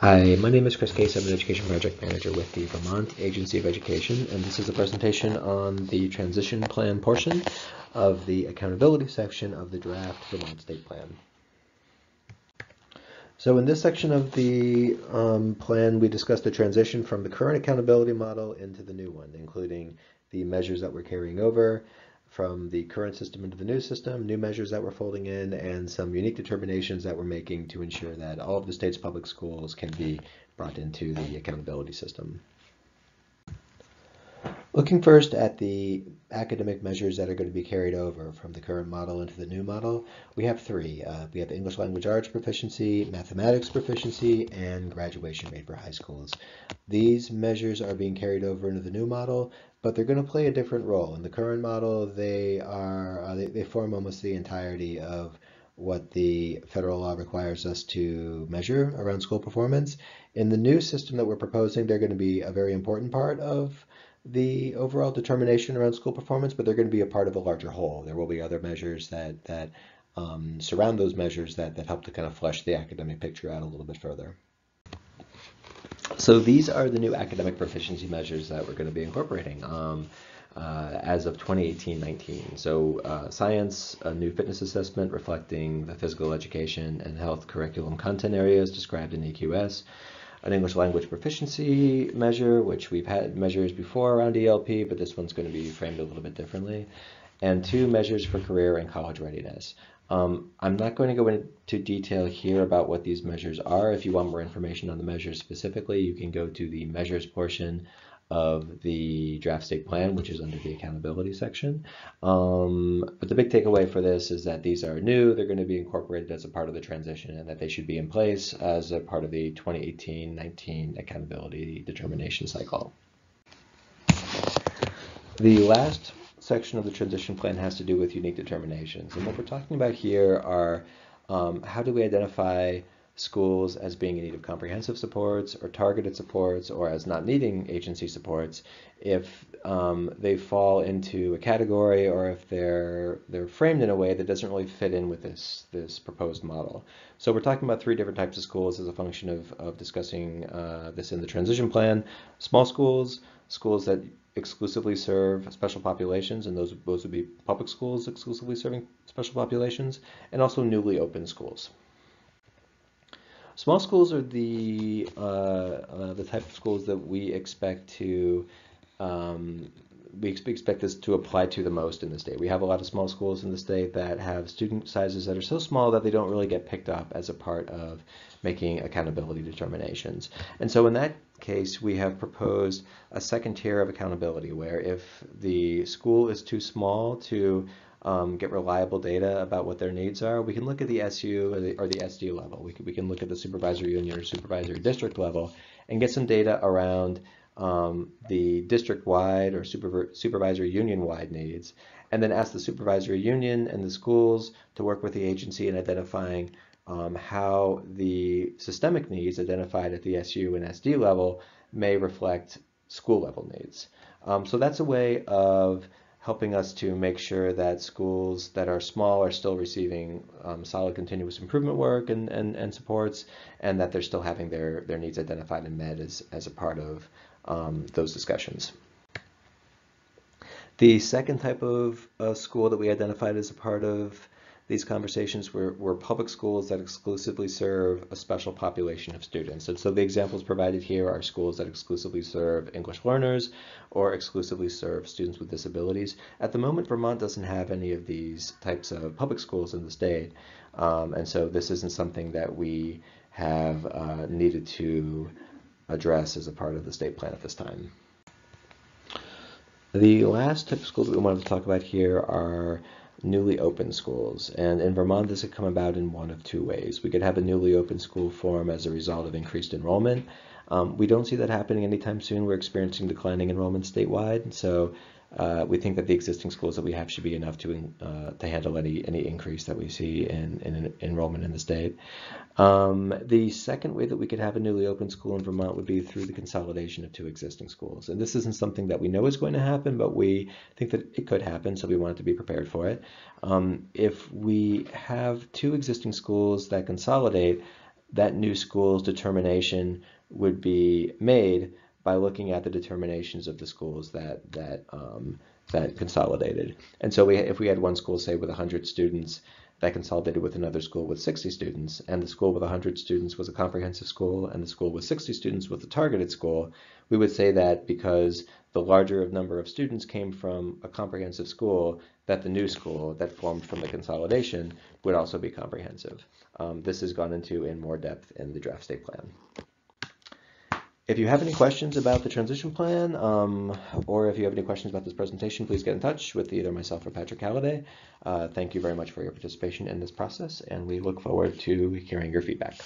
Hi, my name is Chris Case. I'm an Education Project Manager with the Vermont Agency of Education, and this is a presentation on the transition plan portion of the accountability section of the draft Vermont State Plan. So in this section of the plan, we discuss the transition from the current accountability model into the new one, including the measures that we're carrying over from the current system into the new system, new measures that we're folding in, and some unique determinations that we're making to ensure that all of the state's public schools can be brought into the accountability system. Looking first at the academic measures that are going to be carried over from the current model into the new model, we have three. We have English Language Arts proficiency, mathematics proficiency, and graduation rate for high schools. These measures are being carried over into the new model, but they're going to play a different role. In the current model, they form almost the entirety of what the federal law requires us to measure around school performance. In the new system that we're proposing, they're going to be a very important part of the overall determination around school performance, but they're going to be a part of a larger whole. There will be other measures that surround those measures that help to kind of flesh the academic picture out a little bit further. So these are the new academic proficiency measures that we're going to be incorporating as of 2018-19. So science, a new fitness assessment reflecting the physical education and health curriculum content areas described in EQS. An English language proficiency measure, which we've had measures before around ELP, but this one's going to be framed a little bit differently. And two measures for career and college readiness. I'm not going to go into detail here about what these measures are. If you want more information on the measures specifically, you can go to the measures portion of the draft state plan, which is under the accountability section. But the big takeaway for this is that these are new, they're going to be incorporated as a part of the transition, and that they should be in place as a part of the 2018-19 accountability determination cycle. The last section of the transition plan has to do with unique determinations. And what we're talking about here are how do we identify schools as being in need of comprehensive supports or targeted supports, or as not needing agency supports if they fall into a category, or if they're framed in a way that doesn't really fit in with this proposed model. So we're talking about three different types of schools as a function of discussing this in the transition plan. Small schools, schools that exclusively serve special populations, and those would be public schools exclusively serving special populations, and also newly opened schools. Small schools are the type of schools that we expect to expect this to apply to the most in the state. We have a lot of small schools in the state that have student sizes that are so small that they don't really get picked up as a part of making accountability determinations. And so in that case, we have proposed a second tier of accountability, where if the school is too small to get reliable data about what their needs are, we can look at the SU or the SD level. We can look at the supervisory union or supervisory district level and get some data around the district-wide or supervisory union-wide needs, and then ask the supervisory union and the schools to work with the agency in identifying how the systemic needs identified at the SU and SD level may reflect school-level needs. So that's a way of helping us to make sure that schools that are small are still receiving solid continuous improvement work and supports, and that they're still having their needs identified and met as a part of those discussions. The second type of school that we identified as a part of these conversations were public schools that exclusively serve a special population of students. And so the examples provided here are schools that exclusively serve English learners or exclusively serve students with disabilities. At the moment, Vermont doesn't have any of these types of public schools in the state. And so this isn't something that we have needed to address as a part of the state plan at this time. The last type of schools that we wanted to talk about here are newly opened schools, and in Vermont this could come about in one of two ways. We could have a newly opened school form as a result of increased enrollment. We don't see that happening anytime soon. We're experiencing declining enrollment statewide, so we think that the existing schools that we have should be enough to handle any increase that we see in enrollment in the state. The second way that we could have a newly opened school in Vermont would be through the consolidation of two existing schools. And this isn't something that we know is going to happen, but we think that it could happen, so we wanted to be prepared for it. If we have two existing schools that consolidate, that new school's determination would be made by looking at the determinations of the schools that consolidated. And so if we had one school, say, with 100 students that consolidated with another school with 60 students, and the school with 100 students was a comprehensive school, and the school with 60 students was a targeted school, we would say that because the larger number of students came from a comprehensive school, that the new school that formed from the consolidation would also be comprehensive. This is gone into in more depth in the draft state plan. If you have any questions about the transition plan, or if you have any questions about this presentation, please get in touch with either myself or Patrick Halladay. Thank you very much for your participation in this process, and we look forward to hearing your feedback.